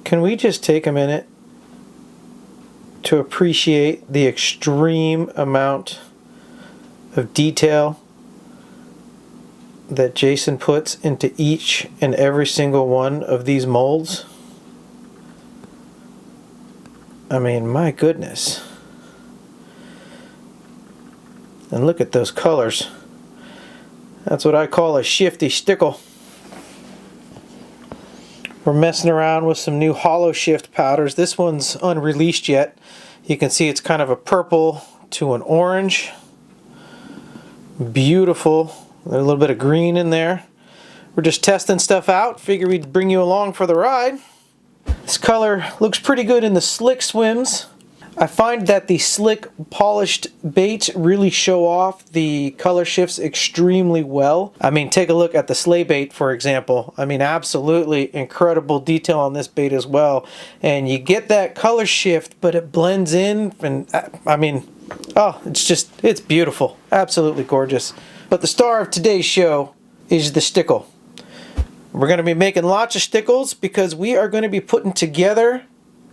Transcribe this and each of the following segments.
Can we just take a minute to appreciate the extreme amount of detail that Jason puts into each and every single one of these molds? I mean, my goodness. And look at those colors. That's what I call a shifty Shtickle. We're messing around with some new hollow shift powders. This one's unreleased yet. You can see it's kind of a purple to an orange. Beautiful. A little bit of green in there. We're just testing stuff out. Figure we'd bring you along for the ride. This color looks pretty good in the slick swims. I find that the slick polished baits really show off the color shifts extremely well. I mean, take a look at the sleigh bait, for example. I mean, absolutely incredible detail on this bait as well. And you get that color shift, but it blends in, and I mean, oh, it's beautiful. Absolutely gorgeous. But the star of today's show is the Shtickle. We're going to be making lots of Shtickles because we are going to be putting together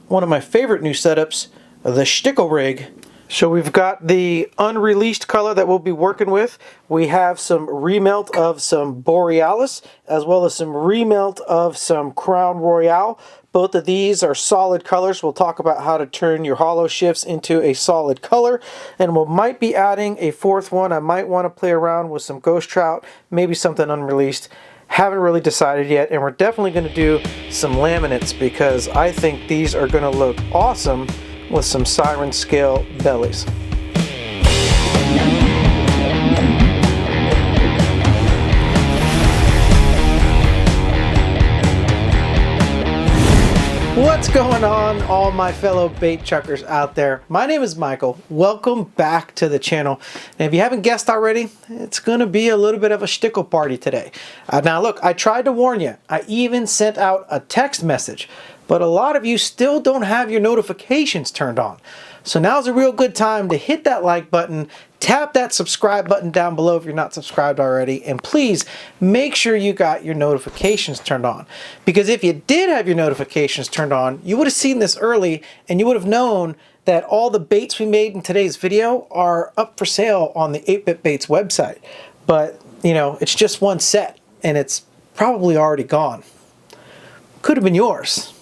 one of my favorite new setups, the Shtickle rig. So we've got the unreleased color that we'll be working with. We have some remelt of some Borealis, as well as some remelt of some Crown Royale. Both of these are solid colors. We'll talk about how to turn your hollow shifts into a solid color. And we might be adding a fourth one. I might want to play around with some Ghost Trout, maybe something unreleased. Haven't really decided yet. And we're definitely going to do some laminates because I think these are going to look awesome with some Siren Scale bellies. What's going on, all my fellow bait chuckers out there? My name is Michael. Welcome back to the channel. And if you haven't guessed already, it's going to be a little bit of a Shtickle party today. Now look, I tried to warn you. I even sent out a text message, but a lot of you still don't have your notifications turned on. So now's a real good time to hit that like button, tap that subscribe button down below if you're not subscribed already, and please make sure you got your notifications turned on. Because if you did have your notifications turned on, you would have seen this early and you would have known that all the baits we made in today's video are up for sale on the 8-Bit Baits website. But, you know, it's just one set and it's probably already gone. Could have been yours.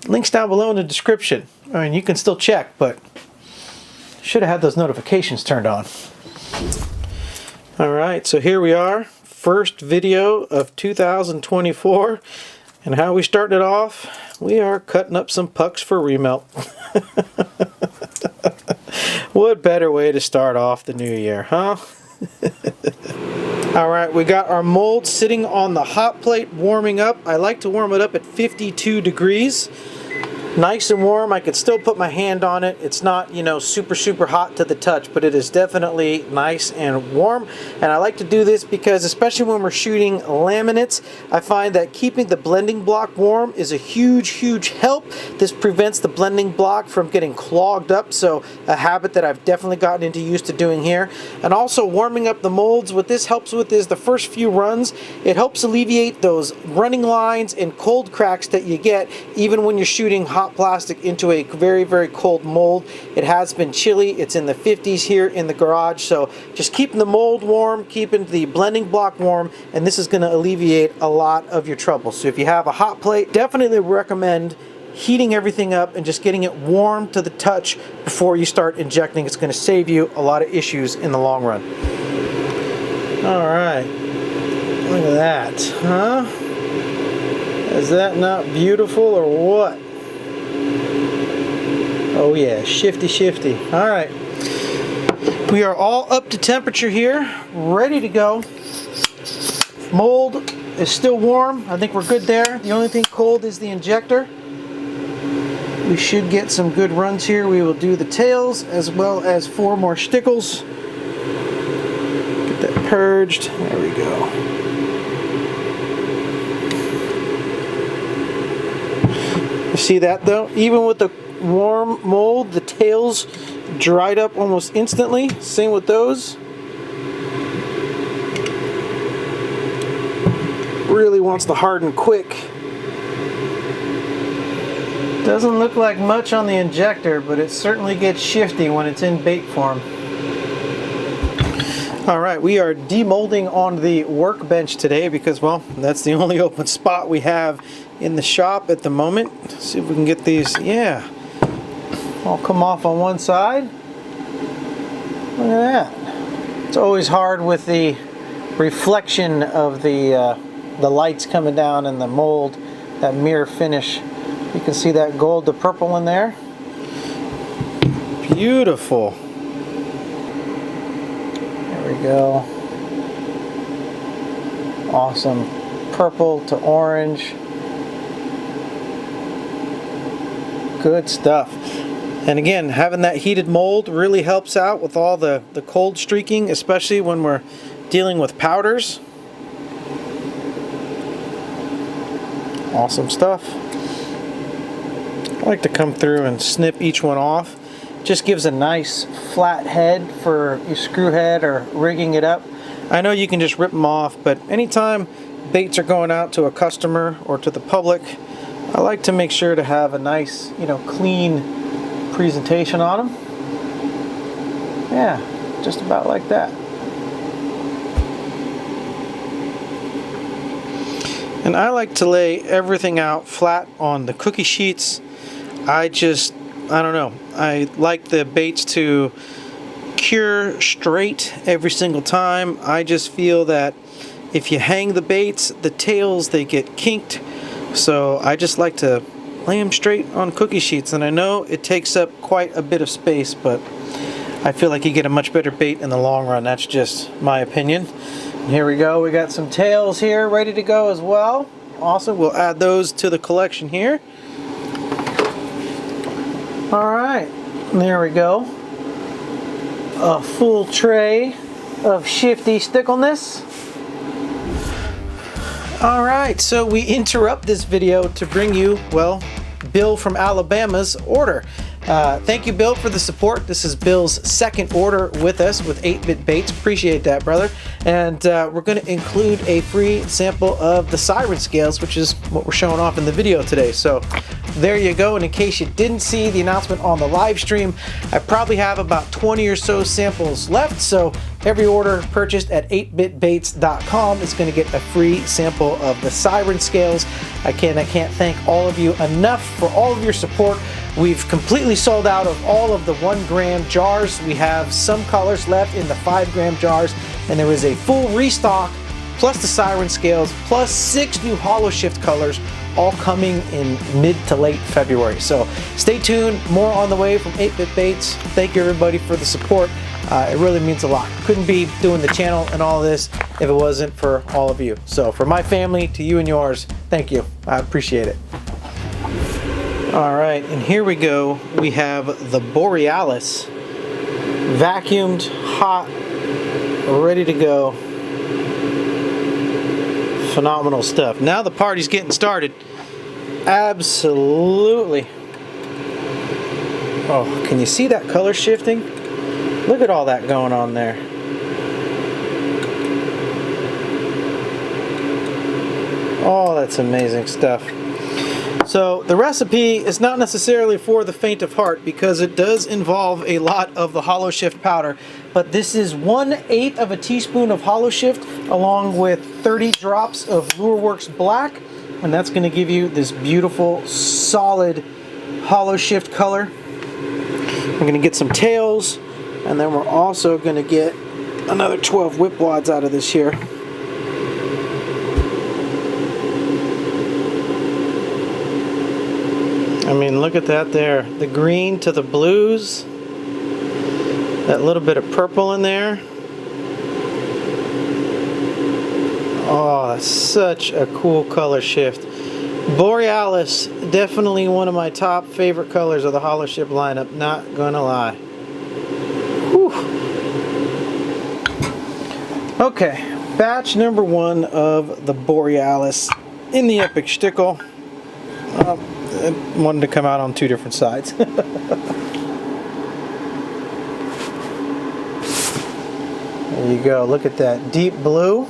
Links down below in the description. I mean, you can still check, but should have had those notifications turned on. Alright, so here we are. First video of 2024. And how we started it off, we are cutting up some pucks for remelt. What better way to start off the new year, huh? Alright, we got our mold sitting on the hot plate warming up. I like to warm it up at 52 degrees. Nice and warm. I could still put my hand on it. It's not, you know, super hot to the touch, but it is definitely nice and warm. And I like to do this because, especially when we're shooting laminates, I find that keeping the blending block warm is a huge help. This prevents the blending block from getting clogged up, so a habit that I've definitely gotten into used to doing here. And also warming up the molds, what this helps with is the first few runs, it helps alleviate those running lines and cold cracks that you get even when you're shooting hot plastic into a very cold mold. It has been chilly. It's in the 50s here in the garage, so just keeping the mold warm, keeping the blending block warm, and this is going to alleviate a lot of your trouble. So if you have a hot plate, definitely recommend heating everything up and just getting it warm to the touch before you start injecting. It's going to save you a lot of issues in the long run. Alright, look at that, huh? Is that not beautiful or what? Oh yeah, shifty. All right, we are all up to temperature here, ready to go. Mold is still warm. I think we're good there. The only thing cold is the injector. We should get some good runs here. We will do the tails as well as 4 more Shtickles. Get that purged. There we go. You see that though? Even with the warm mold, the tails dried up almost instantly. Same with those. Really wants to harden quick. Doesn't look like much on the injector, but it certainly gets shifty when it's in bait form. Alright, we are demolding on the workbench today because, well, that's the only open spot we have in the shop at the moment. Let's see if we can get these, yeah, all come off on one side. Look at that. It's always hard with the reflection of the lights coming down in the mold, that mirror finish. You can see that gold to purple in there. Beautiful. There we go. Awesome. Purple to orange. Good stuff. And again, having that heated mold really helps out with all the cold streaking, especially when we're dealing with powders. Awesome stuff. I like to come through and snip each one off. Just gives a nice flat head for your screw head or rigging it up. I know you can just rip them off, but anytime baits are going out to a customer or to the public, I like to make sure to have a nice, clean presentation on them. Yeah, just about like that. And I like to lay everything out flat on the cookie sheets. I don't know. I like the baits to cure straight every single time. I just feel that if you hang the baits, the tails, they get kinked. So I just like to lay them straight on cookie sheets. And I know it takes up quite a bit of space, but I feel like you get a much better bait in the long run. That's just my opinion. And here we go. We got some tails here ready to go as well. Awesome. We'll add those to the collection here. Alright, there we go. A full tray of shifty stickleness. Alright, so we interrupt this video to bring you, well, Bill from Alabama's order. Thank you, Bill, for the support. This is Bill's second order with us with 8-bit baits. Appreciate that, brother. And we're going to include a free sample of the Siren Scales, which is what we're showing off in the video today. So there you go. And in case you didn't see the announcement on the live stream, I probably have about 20 or so samples left. So every order purchased at 8bitbaits.com is going to get a free sample of the Siren Scales. I can't thank all of you enough for all of your support. We've completely sold out of all of the 1 gram jars. We have some colors left in the 5 gram jars, and there is a full restock, plus the Siren Scales, plus 6 new Hypershift colors, all coming in mid to late February. So stay tuned, more on the way from 8-Bit Baits. Thank you everybody for the support. It really means a lot. Couldn't be doing the channel and all this if it wasn't for all of you. So from my family to you and yours, thank you. I appreciate it. Alright, and here we go. We have the Borealis, vacuumed, hot, ready to go. Phenomenal stuff. Now the party's getting started. Absolutely. Oh, can you see that color shifting? Look at all that going on there. Oh, that's amazing stuff. So the recipe is not necessarily for the faint of heart because it does involve a lot of the Hypershift powder, but this is 1/8 of a teaspoon of Hypershift along with 30 drops of Lureworks Black, and that's going to give you this beautiful solid Hypershift color. We're going to get some tails, and then we're also going to get another 12 whip wads out of this here. I mean, look at that there. The green to the blues. That little bit of purple in there. Oh, that's such a cool color shift. Borealis, definitely one of my top favorite colors of the Hypershift lineup, not gonna lie. Whew. Okay, batch number 1 of the Borealis in the Epic Shtickle. I wanted to come out on 2 different sides. There you go, look at that deep blue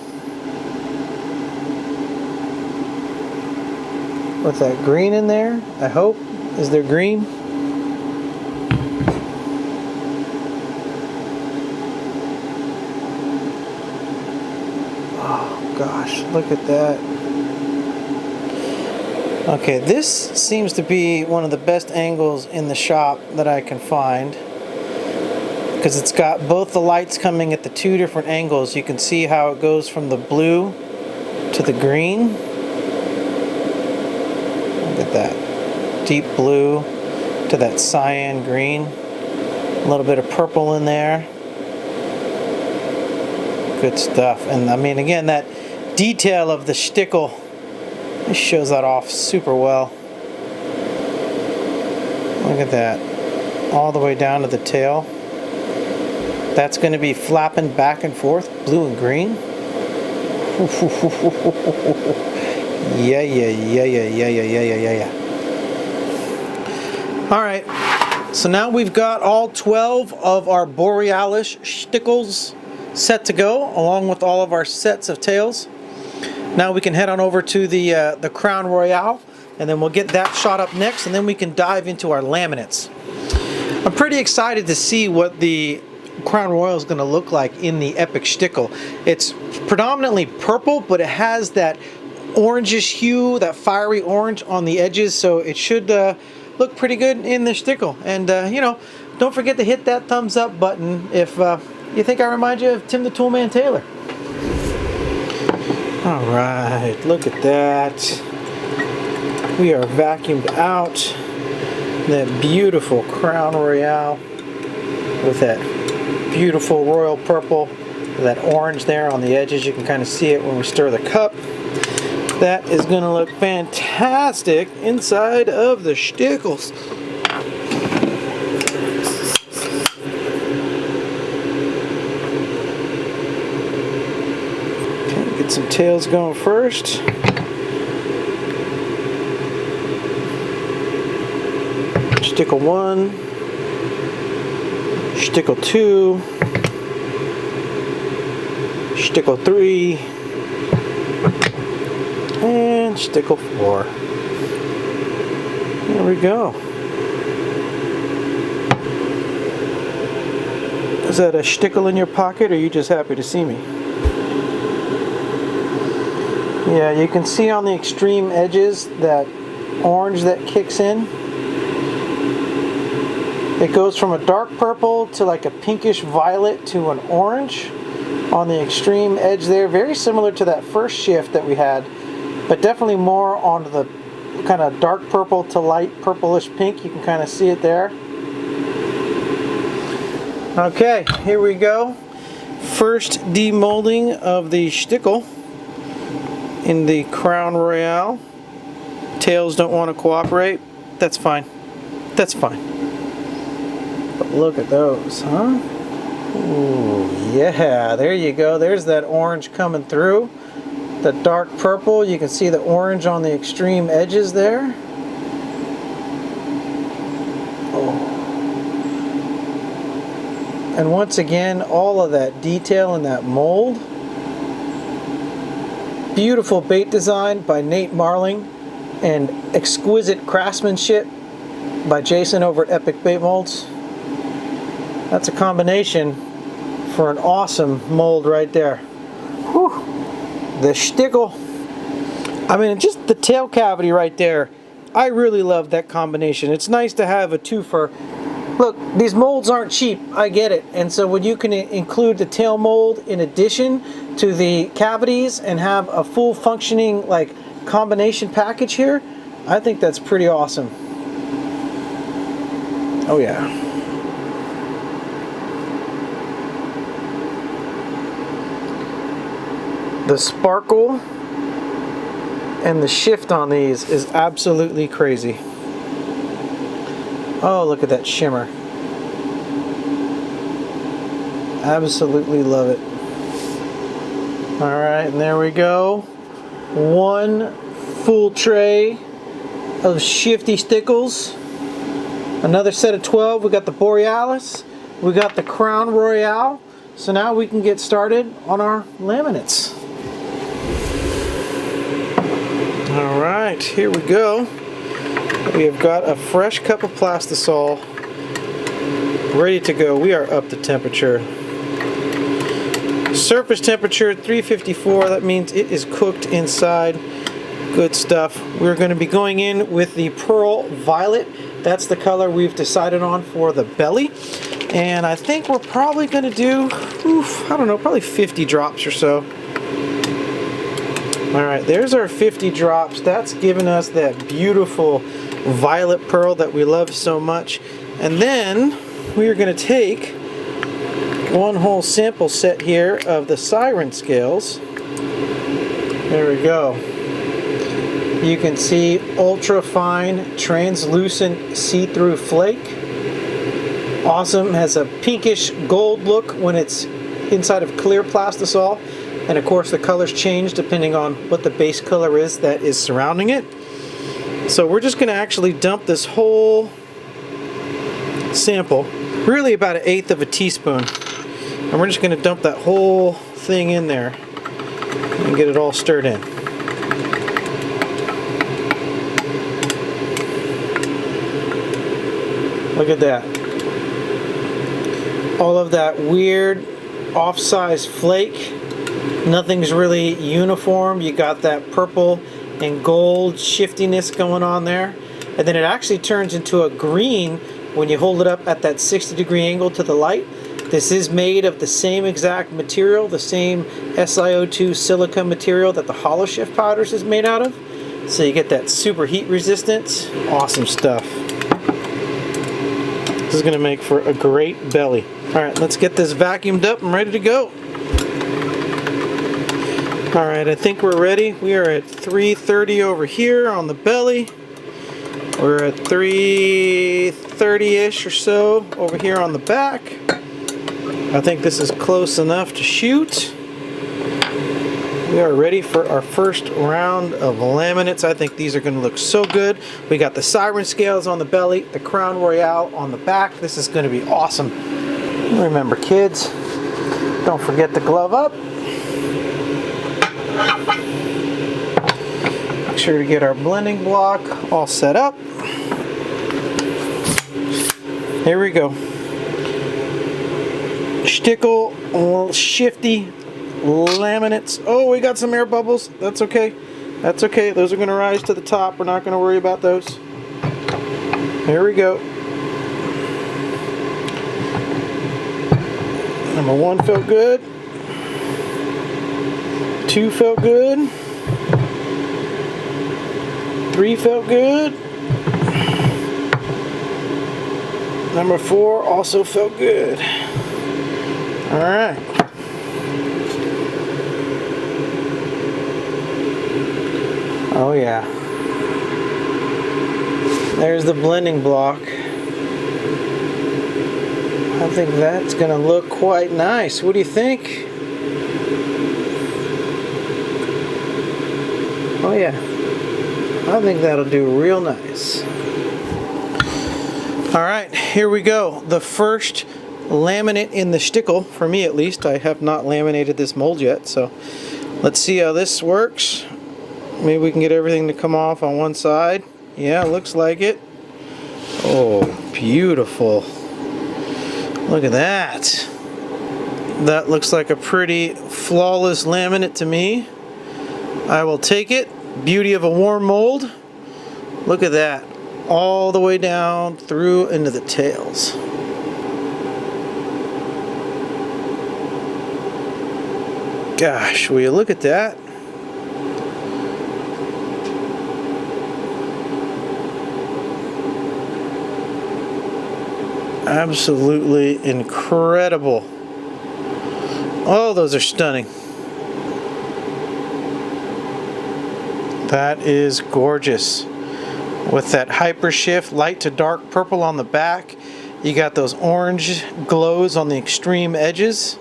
with that green in there. I hope is their green. Oh gosh, look at that. Okay, this seems to be one of the best angles in the shop that I can find, because it's got both the lights coming at the two different angles. You can see how it goes from the blue to the green. Look at that. Deep blue to that cyan green. A little bit of purple in there. Good stuff. And I mean, again, that detail of the Shtickle, this shows that off super well. Look at that. All the way down to the tail. That's going to be flapping back and forth, blue and green. Yeah. Alright, so now we've got all 12 of our Borealis Shtickles set to go, along with all of our sets of tails. Now we can head on over to the Crown Royale, and then we'll get that shot up next, and then we can dive into our laminates. I'm pretty excited to see what the Crown Royale is going to look like in the Epic Shtickle. It's predominantly purple, but it has that orangish hue, that fiery orange on the edges, so it should look pretty good in the Shtickle. And you know, don't forget to hit that thumbs up button if you think I remind you of Tim the Toolman Taylor. Alright, look at that. We are vacuumed out that beautiful Crown Royale with that beautiful royal purple, that orange there on the edges. You can kind of see it when we stir the cup. That is going to look fantastic inside of the Shtickles. Okay, get some tails going first. Shtickle 1, Shtickle 2, Shtickle 3, and Shtickle 4. There we go. Is that a Shtickle in your pocket, or are you just happy to see me? Yeah, you can see on the extreme edges that orange that kicks in. It goes from a dark purple to like a pinkish violet to an orange on the extreme edge there. Very similar to that first shift that we had, but definitely more on the kind of dark purple to light purplish pink. You can kind of see it there. Okay, here we go. First demolding of the Shtickle in the Crown Royale. Tails don't want to cooperate. That's fine. That's fine. But look at those, huh? Ooh, yeah, there you go. There's that orange coming through. The dark purple, you can see the orange on the extreme edges there. Oh. And once again, all of that detail in that mold. Beautiful bait design by Nate Marling and exquisite craftsmanship by Jason over at Epic Bait Molds. That's a combination for an awesome mold right there. Whew. The Shtickle. I mean, just the tail cavity right there. I really love that combination. It's nice to have a twofer. Look, these molds aren't cheap. I get it. And so when you can include the tail mold in addition to the cavities and have a full functioning like combination package here, I think that's pretty awesome. Oh yeah. The sparkle and the shift on these is absolutely crazy. Oh, look at that shimmer. Absolutely love it. Alright, and there we go. One full tray of shifty Shtickles. Another set of 12. We got the Borealis. We got the Crown Royale. So now we can get started on our laminates. Alright, here we go. We have got a fresh cup of plastisol ready to go. We are up to temperature. Surface temperature 354. That means it is cooked inside. Good stuff. We're going to be going in with the Pearl Violet. That's the color we've decided on for the belly. And I think we're probably going to do, I don't know, probably 50 drops or so. Alright, there's our 50 drops. That's given us that beautiful violet pearl that we love so much. And then we are going to take one whole sample set here of the Siren Scales. There we go. You can see ultra fine, translucent, see-through flake. Awesome. Has a pinkish gold look when it's inside of clear plastisol. And of course the colors change depending on what the base color is that is surrounding it. So we're just going to actually dump this whole sample, really about 1/8 of a teaspoon. And we're just going to dump that whole thing in there and get it all stirred in. Look at that. All of that weird off-size flake. Nothing's really uniform. You got that purple and gold shiftiness going on there. And then it actually turns into a green when you hold it up at that 60-degree angle to the light. This is made of the same exact material, the same SiO2 silica material that the Hypershift powders is made out of. So you get that super heat resistance. Awesome stuff. This is going to make for a great belly. Alright, let's get this vacuumed up and ready to go. Alright, I think we're ready. We are at 330 over here on the belly. We're at 330-ish or so over here on the back. I think this is close enough to shoot. We are ready for our first round of laminates. I think these are going to look so good. We got the Siren Scales on the belly, the Crown Royale on the back. This is going to be awesome. Remember, kids, don't forget to glove up. Make sure to get our blending block all set up. Here we go. Shtickle, shifty laminates. Oh, we got some air bubbles. That's okay. That's okay. Those are going to rise to the top. We're not going to worry about those. Here we go. Number 1 felt good. 2 felt good. 3 felt good. Number 4 also felt good. All right. Oh yeah. There's the blending block. I think that's going to look quite nice. What do you think? Oh yeah. I think that'll do real nice. Alright, here we go. The first laminate in the Shtickle, for me at least. I have not laminated this mold yet, so let's see how this works. Maybe we can get everything to come off on one side. Yeah, looks like it. Oh, beautiful. Look at that. That looks like a pretty flawless laminate to me. I will take it. Beauty of a warm mold. Look at that. All the way down through into the tails. Gosh, will you look at that? Absolutely incredible. Oh, those are stunning. That is gorgeous. With that Hypershift light to dark purple on the back, you got those orange glows on the extreme edges.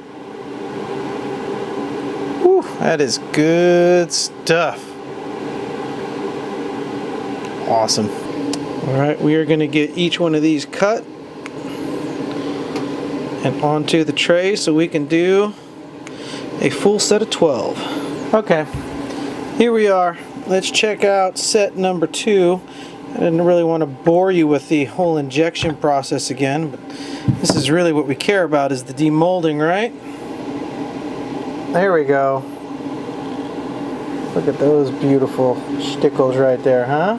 Whew, that is good stuff. Awesome. Alright, we are going to get each one of these cut and onto the tray so we can do a full set of 12. Okay, here we are. Let's check out set number 2. I didn't really want to bore you with the whole injection process again, but this is really what we care about, is the demolding, right? There we go. Look at those beautiful Shtickles right there, huh?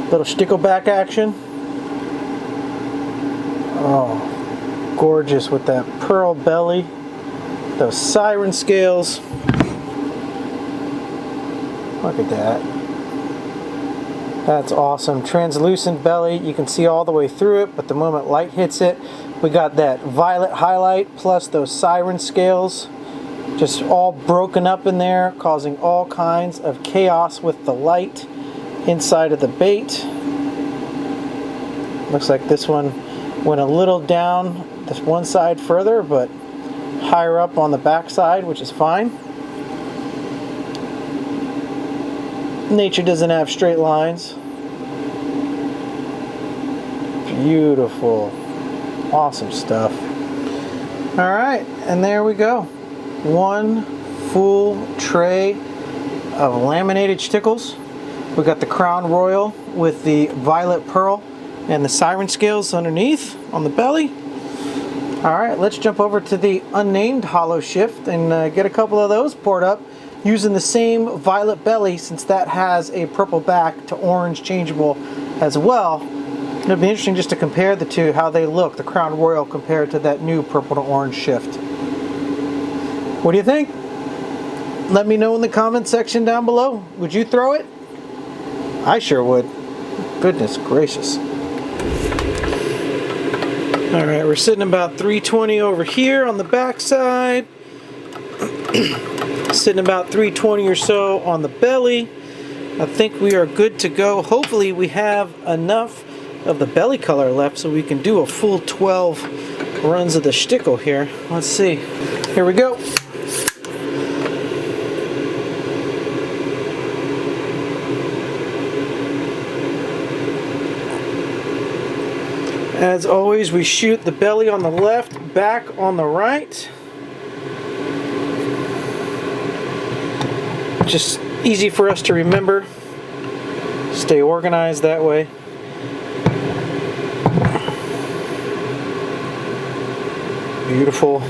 Little Shtickle back action. Oh, gorgeous with that pearl belly. Those Siren Scales. Look at that. That's awesome. Translucent belly. You can see all the way through it, but the moment light hits it, we got that violet highlight plus those Siren Scales. Just all broken up in there, causing all kinds of chaos with the light inside of the bait. Looks like this one went a little down this one side further, but higher up on the back side, which is fine. Nature doesn't have straight lines. Beautiful. Awesome stuff. All right, and there we go. One full tray of laminated Shtickles. We got the Crown Royal with the violet pearl and the Siren Scales underneath on the belly. All right, let's jump over to the unnamed hollow shift and get a couple of those poured up using the same violet belly, since that has a purple back to orange changeable as well. It'll be interesting just to compare the two, how they look, the Crown Royal compared to that new purple to orange shift. What do you think? Let me know in the comment section down below. Would you throw it? I sure would. Goodness gracious. Alright, we're sitting about 320 over here on the back side. Sitting about 320 or so on the belly. I think we are good to go. Hopefully we have enough of the belly color left so we can do a full 12 runs of the Shtickle here. Let's see. Here we go. As always, we shoot the belly on the left, back on the right. Just easy for us to remember. Stay organized that way. Beautiful.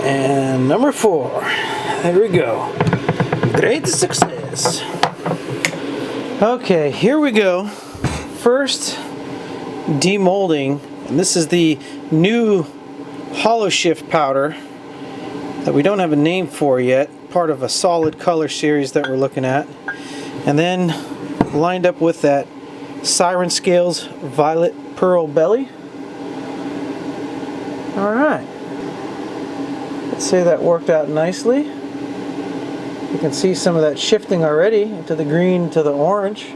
And number 4. There we go. Great success. Okay, here we go. First demolding, and this is the new hollow shift powder that we don't have a name for yet, part of a solid color series that we're looking at, and then lined up with that Siren Scales violet pearl belly. Alright, let's say that worked out nicely. You can see some of that shifting already into the green to the orange.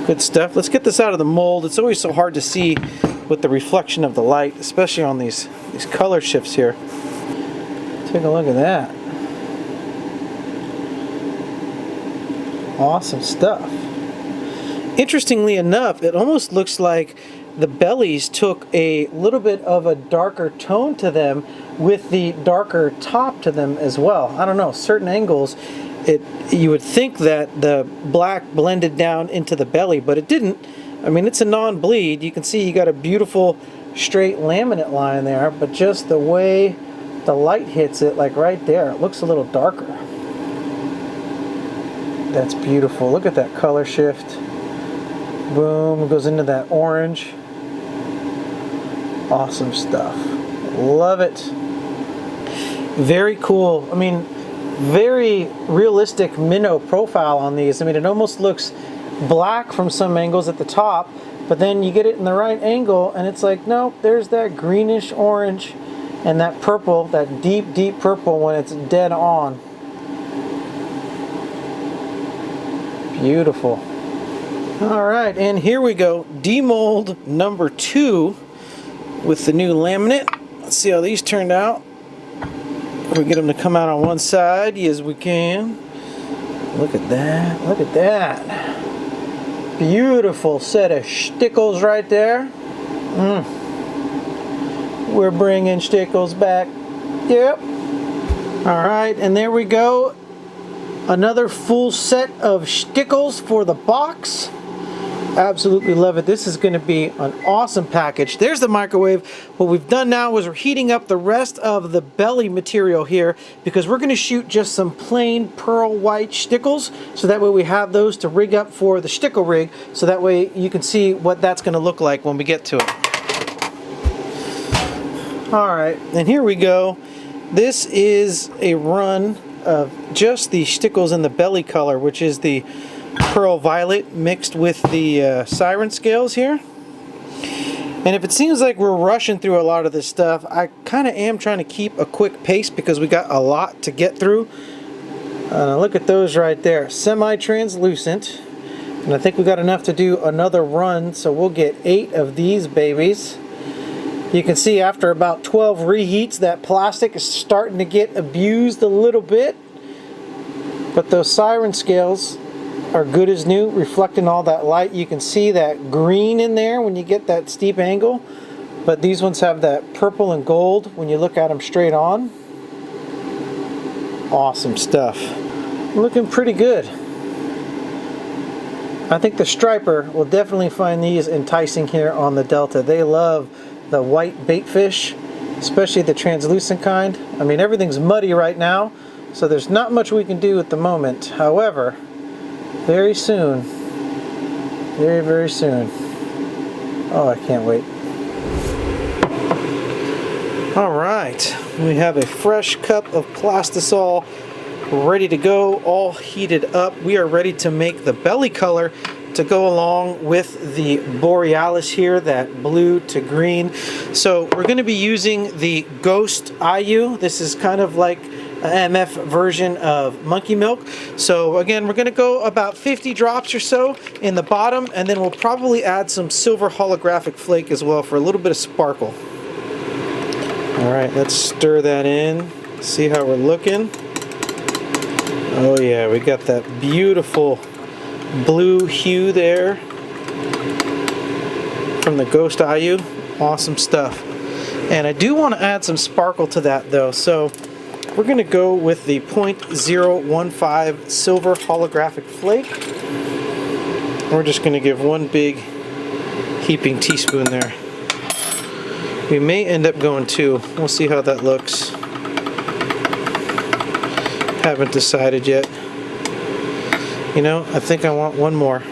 Good stuff. Let's get this out of the mold. It's always so hard to see with the reflection of the light, especially on these color shifts here. Take a look at that. Awesome stuff. Interestingly enough, it almost looks like the bellies took a little bit of a darker tone to them with the darker top to them as well. I don't know, certain angles, you would think that the black blended down into the belly, but it didn't. I mean, it's a non-bleed. You can see you got a beautiful straight laminate line there, but just the way the light hits it, like right there, it looks a little darker. That's beautiful. Look at that color shift. Boom, it goes into that orange. Awesome stuff. Love it. Very cool. I mean, very realistic minnow profile on these. I mean, it almost looks black from some angles at the top, but then you get it in the right angle and it's like, nope, there's that greenish orange and that purple, that deep, deep purple when it's dead on. Beautiful. All right, and here we go. Demold number 2 with the new laminate. Let's see how these turned out. We get them to come out on one side. Yes, we can. Look at that. Look at that. Beautiful set of Shtickles right there. We're bringing Shtickles back. Yep. All right, and there we go. Another full set of Shtickles for the box. Absolutely love it. This is going to be an awesome package. There's the microwave. What we've done now is we're heating up the rest of the belly material here because we're going to shoot just some plain pearl white Shtickles, so that way we have those to rig up for the Shtickle rig, so that way you can see what that's going to look like when we get to it. Alright, and here we go. This is a run of just the Shtickles in the belly color, which is the pearl violet mixed with the Siren Scales here. And if it seems like we're rushing through a lot of this stuff, I kind of am trying to keep a quick pace because we got a lot to get through. Look at those right there, semi-translucent, and I think we got enough to do another run, so we'll get 8 of these babies. You can see after about 12 reheats that plastic is starting to get abused a little bit, but those Siren Scales are good as new, reflecting all that light. You can see that green in there when you get that steep angle, but these ones have that purple and gold when you look at them straight on. Awesome stuff. Looking pretty good. I think the striper will definitely find these enticing here on the Delta. They love the white bait fish, especially the translucent kind. I mean, everything's muddy right now, so there's not much we can do at the moment. However, very soon, very soon. Oh, I can't wait. All right, we have a fresh cup of plastisol ready to go, all heated up. We are ready to make the belly color to go along with the Borealis here, that blue to green. So we're going to be using the Ghost IU. This is kind of like an MF version of Monkey Milk. So again, we're going to go about 50 drops or so in the bottom, and then we'll probably add some silver holographic flake as well for a little bit of sparkle. All right, let's stir that in, see how we're looking. Oh yeah, we got that beautiful blue hue there from the Ghost IU. Awesome stuff. And I do want to add some sparkle to that though, so we're going to go with the 0.015 silver holographic flake. We're just going to give one big heaping teaspoon there. We may end up going 2. We'll see how that looks. Haven't decided yet. You know, I think I want one more.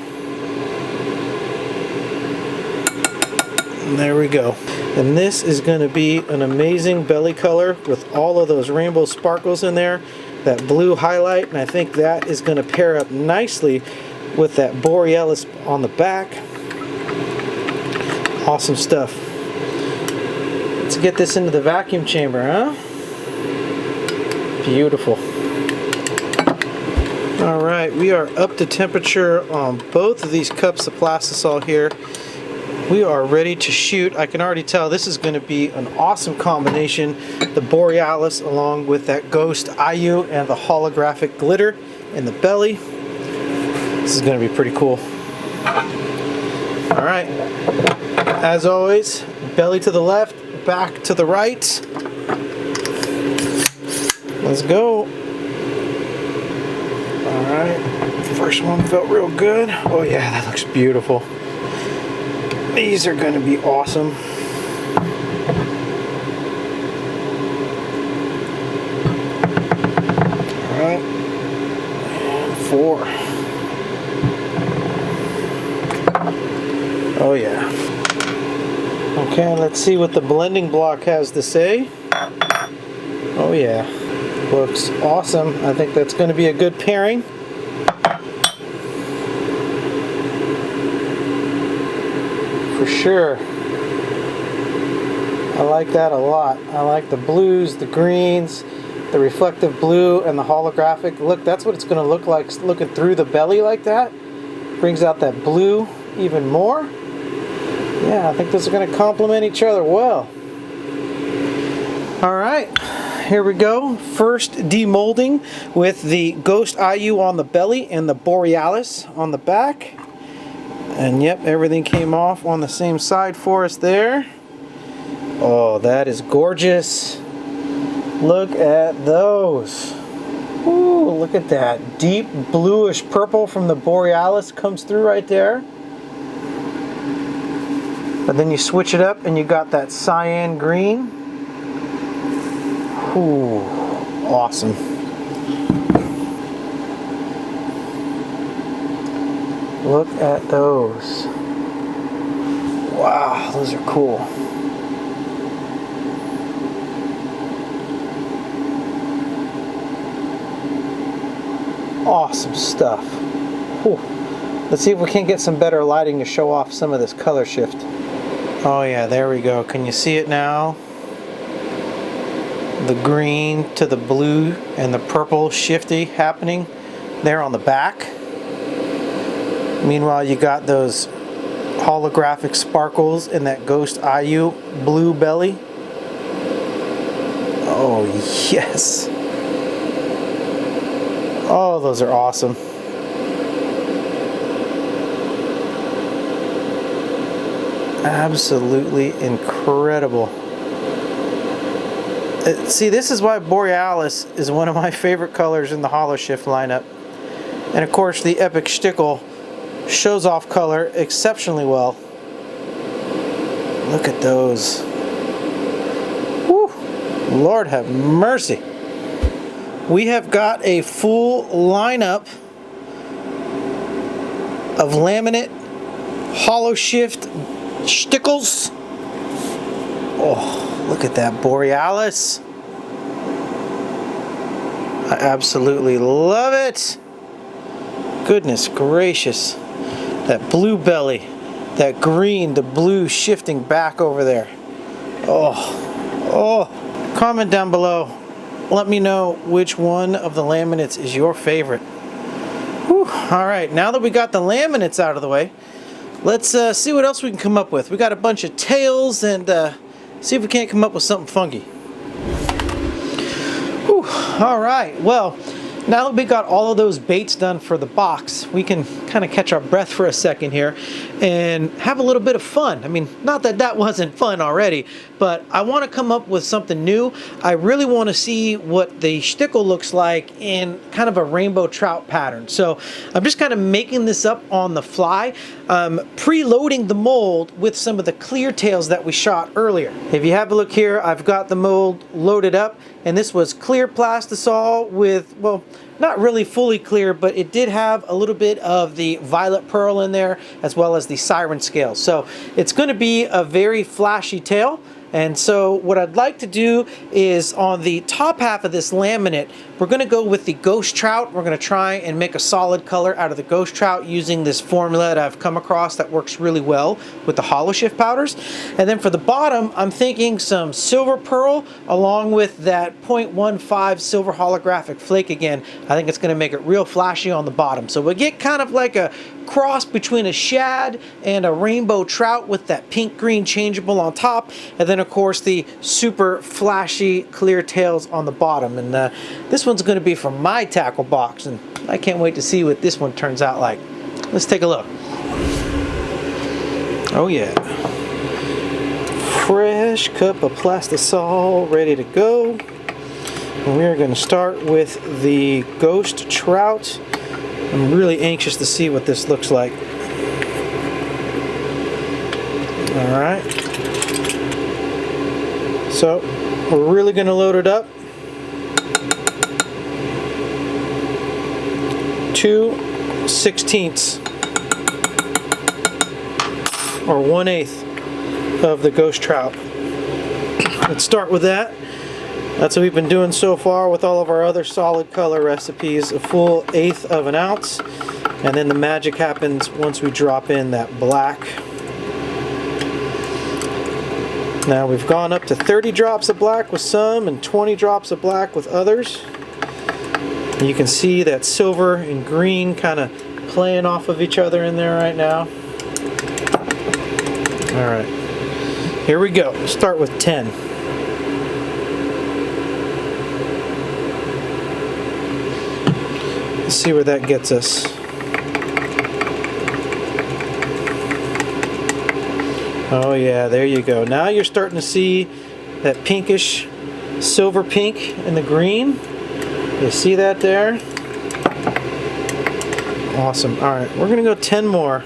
And there we go. And this is going to be an amazing belly color with all of those rainbow sparkles in there, that blue highlight, and I think that is going to pair up nicely with that Borealis on the back. Awesome stuff. Let's get this into the vacuum chamber, huh? Beautiful. Alright, we are up to temperature on both of these cups of plastisol here. We are ready to shoot. I can already tell this is going to be an awesome combination. The Borealis along with that Ghost IU and the holographic glitter in the belly. This is going to be pretty cool. Alright, as always, belly to the left, back to the right. Let's go. Alright, first one felt real good. Oh yeah, that looks beautiful. These are going to be awesome. Alright, and 4. Oh yeah. Okay, let's see what the blending block has to say. Oh yeah, looks awesome. I think that's going to be a good pairing. For sure. I like that a lot. I like the blues, the greens, the reflective blue, and the holographic. Look, that's what it's going to look like looking through the belly like that. Brings out that blue even more. Yeah, I think those are going to complement each other well. Alright, here we go. First demolding with the Ghost IU on the belly and the Borealis on the back. And yep, everything came off on the same side for us there. Oh, that is gorgeous. Look at those. Ooh, look at that. Deep bluish purple from the Borealis comes through right there. But then you switch it up and you got that cyan green. Ooh, awesome. Look at those. Wow, those are cool. Awesome stuff. Whew. Let's see if we can get some better lighting to show off some of this color shift. Oh yeah, there we go. Can you see it now? The green to the blue and the purple shifty happening there on the back. Meanwhile, you got those holographic sparkles in that Ghost IU blue belly. Oh yes. Oh, those are awesome. Absolutely incredible. See, this is why Borealis is one of my favorite colors in the Hypershift lineup. And of course, the Epic Shtickle shows off color exceptionally well. Look at those. Woo! Lord have mercy. We have got a full lineup of laminate Hypershift Shtickles. Oh, look at that Borealis. I absolutely love it. Goodness gracious. That blue belly, that green to blue shifting back over there. Oh. Comment down below. Let me know which one of the laminates is your favorite. Whew. All right, now that we got the laminates out of the way, let's see what else we can come up with. We got a bunch of tails and see if we can't come up with something funky. Whew. All right, well, now that we got all of those baits done for the box, we can kind of catch our breath for a second here and have a little bit of fun. I mean, not that that wasn't fun already, but I want to come up with something new. I really want to see what the Shtickle looks like in kind of a rainbow trout pattern. So I'm just kind of making this up on the fly, preloading the mold with some of the clear tails that we shot earlier. If you have a look here, I've got the mold loaded up, and this was clear plastisol with, well, not really fully clear, but it did have a little bit of the violet pearl in there, as well as the Siren Scales. So it's going to be a very flashy tail. And so what I'd like to do is on the top half of this laminate, we're going to go with the Ghost Trout. We're going to try and make a solid color out of the Ghost Trout using this formula that I've come across that works really well with the Hypershift powders. And then for the bottom, I'm thinking some silver pearl along with that 0.15 silver holographic flake again. I think it's going to make it real flashy on the bottom. So we'll get kind of like a cross between a shad and a rainbow trout with that pink green changeable on top, and then of course the super flashy clear tails on the bottom. And this one's going to be from my tackle box, and I can't wait to see what this one turns out like. Let's take a look. Oh yeah, fresh cup of plastisol ready to go, and we're going to start with the Ghost Trout. I'm really anxious to see what this looks like. Alright. So, we're really going to load it up. 2/16 or 1/8 of the Ghost Trout. Let's start with that. That's what we've been doing so far with all of our other solid color recipes, a full 1/8 of an ounce, and then the magic happens once we drop in that black. Now we've gone up to 30 drops of black with some and 20 drops of black with others. You can see that silver and green kind of playing off of each other in there right now. Alright, here we go. Start with 10. Let's see where that gets us. Oh yeah, there you go. Now you're starting to see that pinkish silver pink in the green. You see that there? Awesome. All right, we're gonna go 10 more.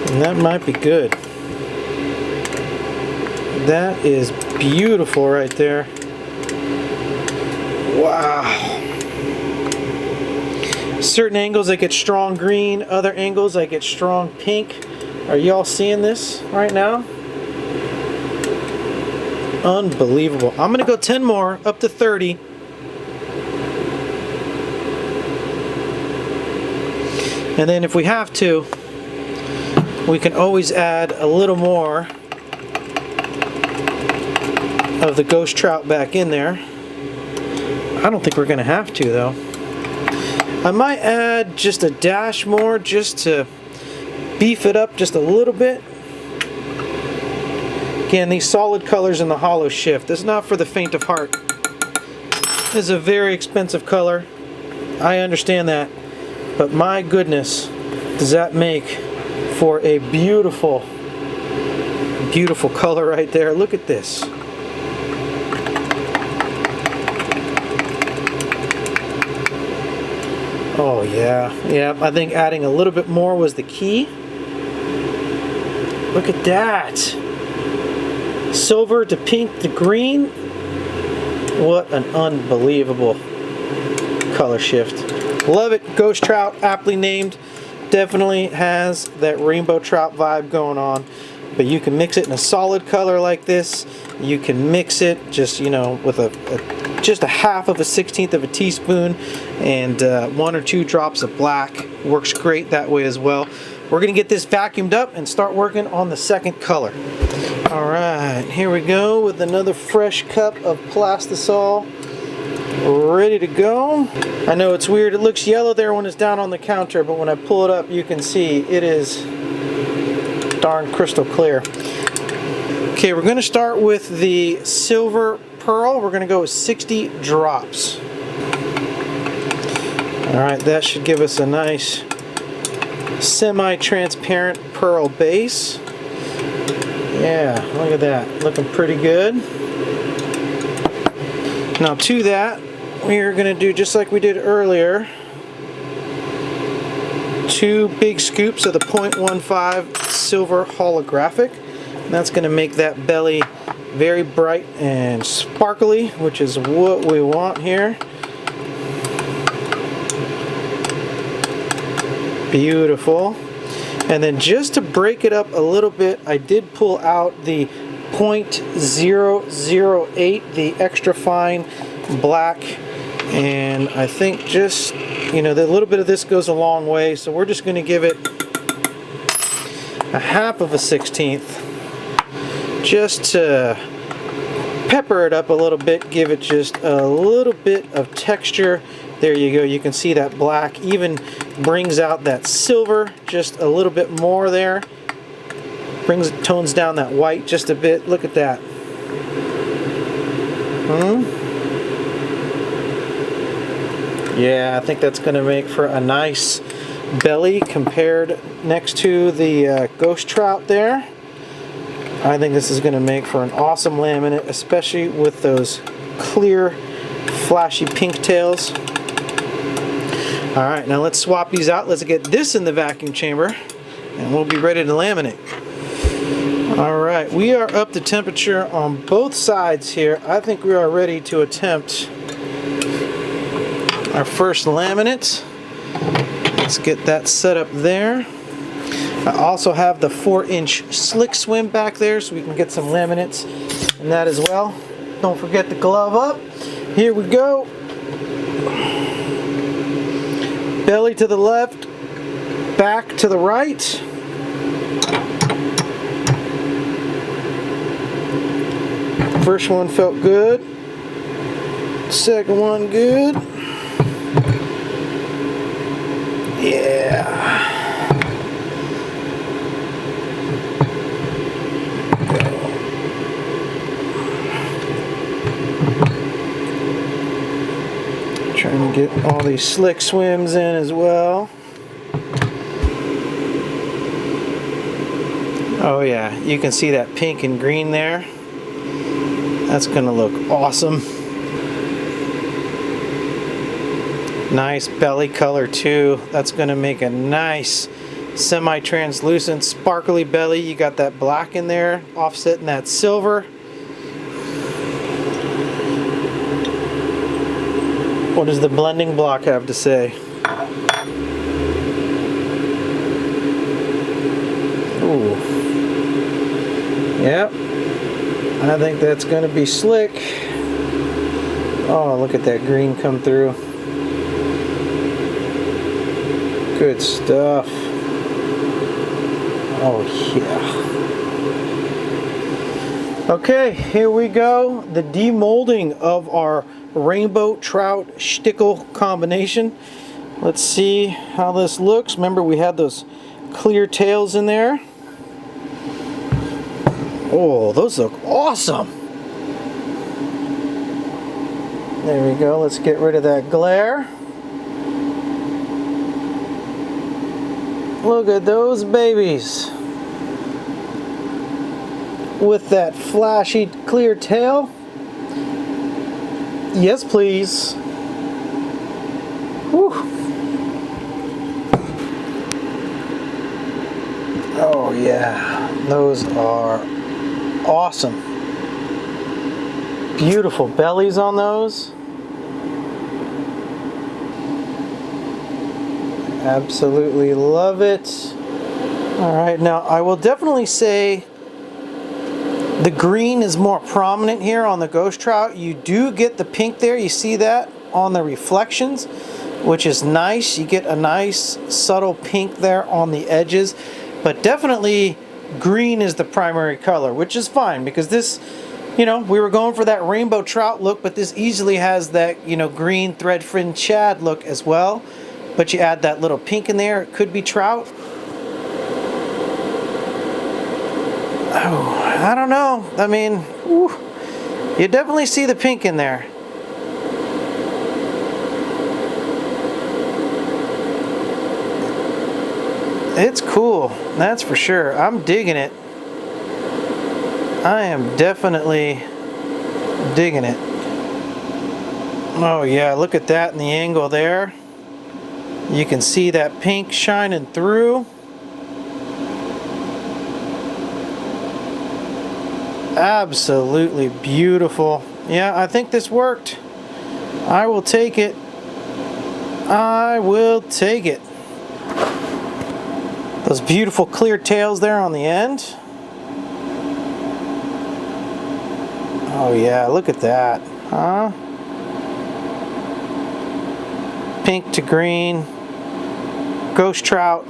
And that might be good. That is beautiful right there. Wow. Certain angles I get strong green, other angles I get strong pink. Are y'all seeing this right now? Unbelievable. I'm gonna go 10 more, up to 30. And then if we have to, we can always add a little more of the ghost trout back in there. I don't think we're gonna have to though. I might add just a dash more just to beef it up just a little bit. Again, these solid colors in the hollow shift, this is not for the faint of heart. This is a very expensive color. I understand that, but my goodness, does that make for a beautiful, beautiful color right there. Look at this. Oh yeah, I think adding a little bit more was the key. Look at that. Silver to pink to green. What an unbelievable color shift. Love it. Ghost trout, aptly named. Definitely has that rainbow trout vibe going on. But you can mix it in a solid color like this. You can mix it just, you know, with just a half of a 1/16 of a teaspoon and 1 or 2 drops of black. Works great that way as well. We're gonna get this vacuumed up and start working on the second color. All right, here we go with another fresh cup of plastisol, ready to go. I know it's weird, it looks yellow there when it's down on the counter, but when I pull it up, you can see it is darn crystal clear. Okay, we're gonna start with the silver pearl. We're gonna go with 60 drops. All right, that should give us a nice semi-transparent pearl base. Yeah, look at that, looking pretty good. Now to that, we are gonna do just like we did earlier, 2 big scoops of the 0.15 silver holographic. And that's gonna make that belly very bright and sparkly, which is what we want here. Beautiful. And then just to break it up a little bit, I did pull out the 0.008, the extra fine black, and I think just, you know, the little bit of this goes a long way, so we're just going to give it a half of a 1/16 just to pepper it up a little bit, give it just a little bit of texture. There you go, you can see that black even brings out that silver just a little bit more there. Tones down that white just a bit. Look at that. Yeah, I think that's going to make for a nice belly compared next to the ghost trout there. I think this is going to make for an awesome laminate, especially with those clear, flashy pink tails. All right, now let's swap these out. Let's get this in the vacuum chamber, and we'll be ready to laminate. All right, we are up to temperature on both sides here. I think we are ready to attempt our first laminate. Let's get that set up there. I also have the 4-inch slick swim back there, so we can get some laminates in that as well. Don't forget the glove up. Here we go. Belly to the left, back to the right. First one felt good. Second one good. Yeah. Trying to Get all these slick swims in as well. Oh yeah, you can see that pink and green there. That's gonna look awesome. Nice belly color too. That's gonna make a nice semi-translucent sparkly belly. You got that black in there offsetting that silver. What does the blending block have to say? Ooh. Yep. I think that's gonna be slick. Oh, look at that green come through. Good stuff. Oh yeah. Okay, here we go. The demolding of our rainbow trout Shtickle combination. Let's see how this looks. Remember, we had those clear tails in there. Oh, those look awesome. There we go. Let's get rid of that glare. Look at those babies. With that flashy clear tail. Yes, please. Whew. Oh yeah, those are awesome. Beautiful bellies on those. Absolutely love it. All right, now I will definitely say the green is more prominent here on the ghost trout. You do get the pink there. You see that on the reflections, which is nice. You get a nice subtle pink there on the edges, but definitely green is the primary color, which is fine because this, you know, we were going for that rainbow trout look, but this easily has that, you know, green thread fin shad look as well. But you add that little pink in there, it could be trout. Oh, I don't know. I mean, whew, you definitely see the pink in there. It's cool, that's for sure. I'm digging it. I am definitely digging it. Oh yeah, look at that in the angle there. You can see that pink shining through. Absolutely beautiful. Yeah, I think this worked. I will take it. I will take it. Those beautiful clear tails there on the end. Oh yeah, look at that. Huh? Pink to green. Ghost trout.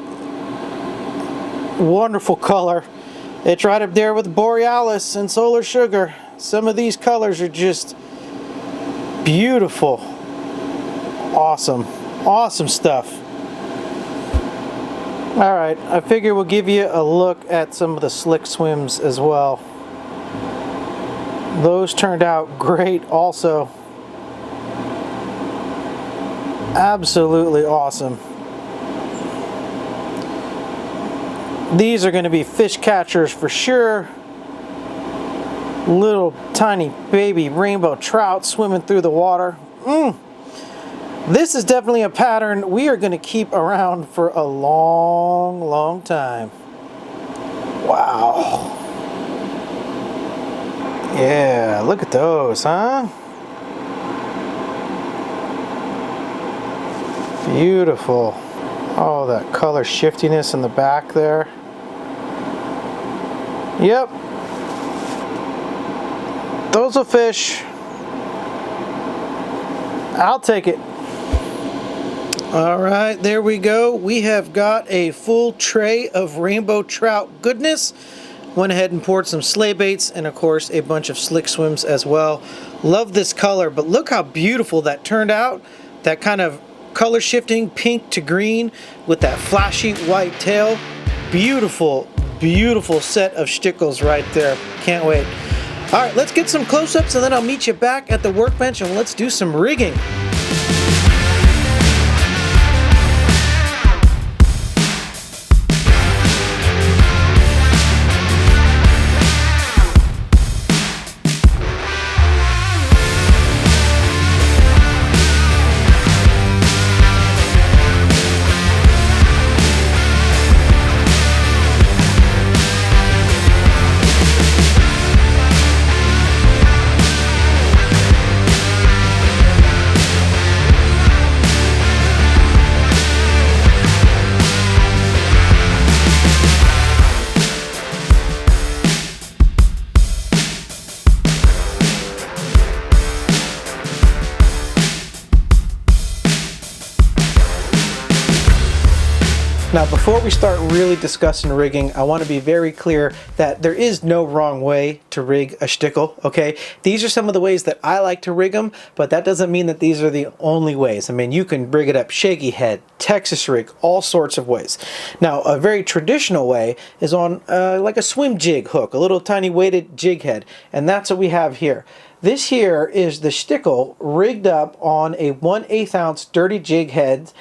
Wonderful color. It's right up there with Borealis and Solar Sugar. Some of these colors are just beautiful. Awesome. Awesome stuff. Alright, I figure we'll give you a look at some of the slick swims as well. Those turned out great also. Absolutely awesome. These are going to be fish catchers for sure. Little tiny baby rainbow trout swimming through the water. This is definitely a pattern we are going to keep around for a long, long time. Wow. Yeah, look at those, huh? Beautiful. Oh, that color shiftiness in the back there. Yep. Those will fish. I'll take it. All right, there we go. We have got a full tray of rainbow trout goodness. Went ahead and poured some sleigh baits and of course a bunch of slick swims as well. Love this color, but look how beautiful that turned out. That kind of color shifting pink to green with that flashy white tail. Beautiful, beautiful set of Shtickles right there. Can't wait. All right, let's get some close-ups and then I'll meet you back at the workbench and let's do some rigging. Now, before we start really discussing rigging, I want to be very clear that there is no wrong way to rig a Shtickle, okay? These are some of the ways that I like to rig them, but that doesn't mean that these are the only ways. I mean, you can rig it up shaky head, Texas rig, all sorts of ways. Now, a very traditional way is on like a swim jig hook, a little tiny weighted jig head, and that's what we have here. This here is the Shtickle rigged up on a 1/8 ounce dirty jig head,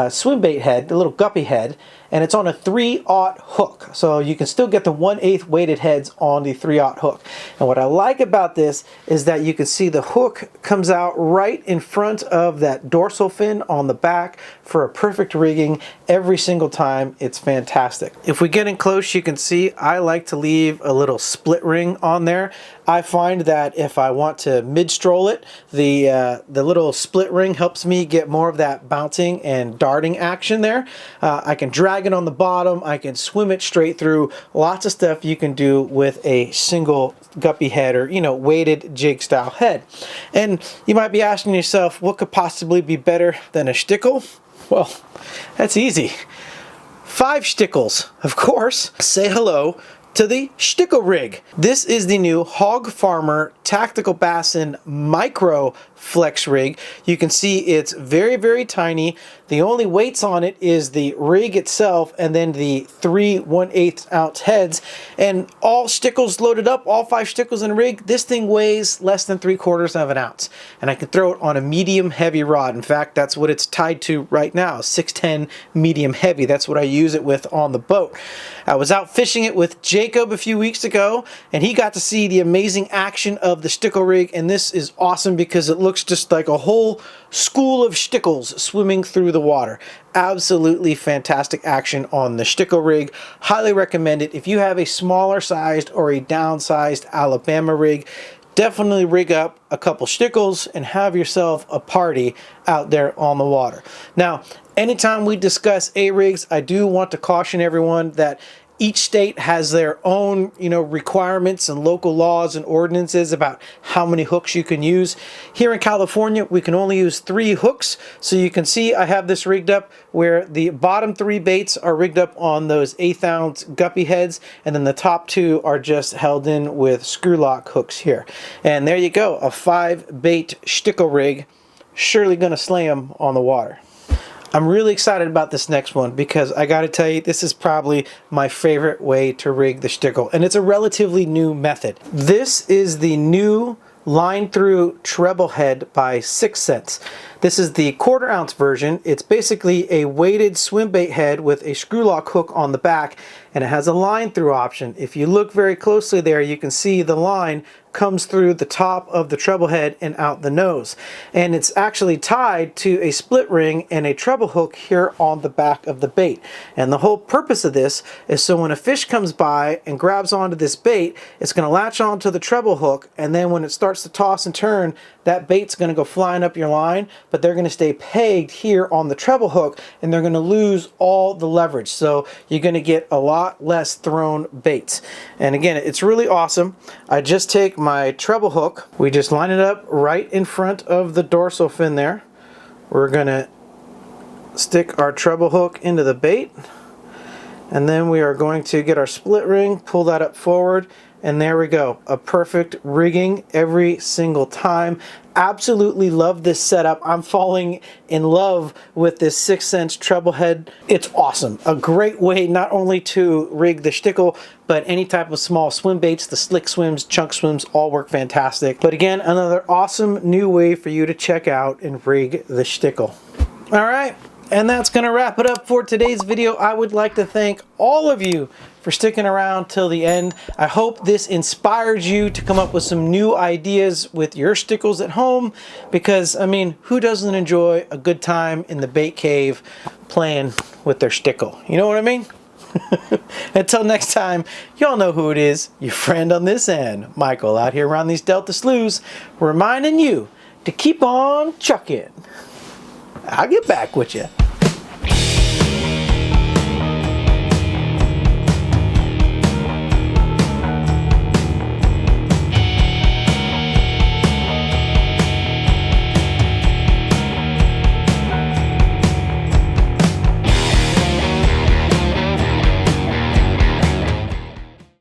swim bait head, the little guppy head, and it's on a 3/0 hook. So you can still get the 1/8 weighted heads on the 3/0 hook. And what I like about this is that you can see the hook comes out right in front of that dorsal fin on the back for a perfect rigging every single time. It's fantastic. If we get in close, you can see I like to leave a little split ring on there. I find that if I want to mid-stroll it, the little split ring helps me get more of that bouncing and darting action there. I can drag it on the bottom, I can swim it straight through. Lots of stuff you can do with a single guppy head or, you know, weighted jig style head. And you might be asking yourself, what could possibly be better than a Shtickle? Well, that's easy. 5 Shtickles, of course. Say hello to the Shtickle rig. This is the new Hog Farmer Tactical Bassin Micro Flex rig. You can see it's very, very tiny. The only weights on it is the rig itself and then the 3 1/8 ounce heads, and all Shtickles loaded up, all 5 Shtickles in a rig. This thing weighs less than 3/4 of an ounce, and I can throw it on a medium heavy rod. In fact, that's what it's tied to right now, 610 medium heavy. That's what I use it with on the boat. I was out fishing it with Jacob a few weeks ago, and he got to see the amazing action of the Shtickle rig, and this is awesome because it looks just like a whole school of Shtickles swimming through the water. Absolutely fantastic action on the Shtickle rig. Highly recommend it. If you have a smaller sized or a downsized Alabama rig, definitely rig up a couple Shtickles and have yourself a party out there on the water. Now, anytime we discuss A-rigs, I do want to caution everyone that each state has their own, requirements and local laws and ordinances about how many hooks you can use. Here in California, we can only use 3 hooks. So you can see I have this rigged up where the bottom 3 baits are rigged up on those 1/8 ounce guppy heads, and then the top 2 are just held in with screw lock hooks here. And there you go, a 5 bait Shtickle rig. Surely gonna slay 'em on the water. I'm really excited about this next one because I gotta tell you, this is probably my favorite way to rig the Shtickle, and it's a relatively new method. This is the new line through treble head by 6 Cents. This is the 1/4 ounce version. It's basically a weighted swim bait head with a screw lock hook on the back, and it has a line through option. If you look very closely there, you can see the line comes through the top of the treble head and out the nose. And it's actually tied to a split ring and a treble hook here on the back of the bait. And the whole purpose of this is so when a fish comes by and grabs onto this bait, it's going to latch onto the treble hook, and then when it starts to toss and turn, that bait's going to go flying up your line, but they're going to stay pegged here on the treble hook, and they're going to lose all the leverage. So you're going to get a lot less thrown baits. And again, it's really awesome. I just take my treble hook, we just line it up right in front of the dorsal fin there. We're going to stick our treble hook into the bait, and then we are going to get our split ring, pull that up forward, and there we go. A perfect rigging every single time. Absolutely love this setup. I'm falling in love with this 6 Cents treble head. It's awesome. A great way not only to rig the Shtickle, but any type of small swim baits. The slick swims, chunk swims, all work fantastic. But again, another awesome new way for you to check out and rig the Shtickle. All right. And that's going to wrap it up for today's video. I would like to thank all of you for sticking around till the end. I hope this inspired you to come up with some new ideas with your Shtickles at home, because, I mean, who doesn't enjoy a good time in the bait cave playing with their Shtickle? You know what I mean? Until next time, y'all know who it is. Your friend on this end, Michael, out here around these Delta sloughs, reminding you to keep on chucking. I'll get back with you.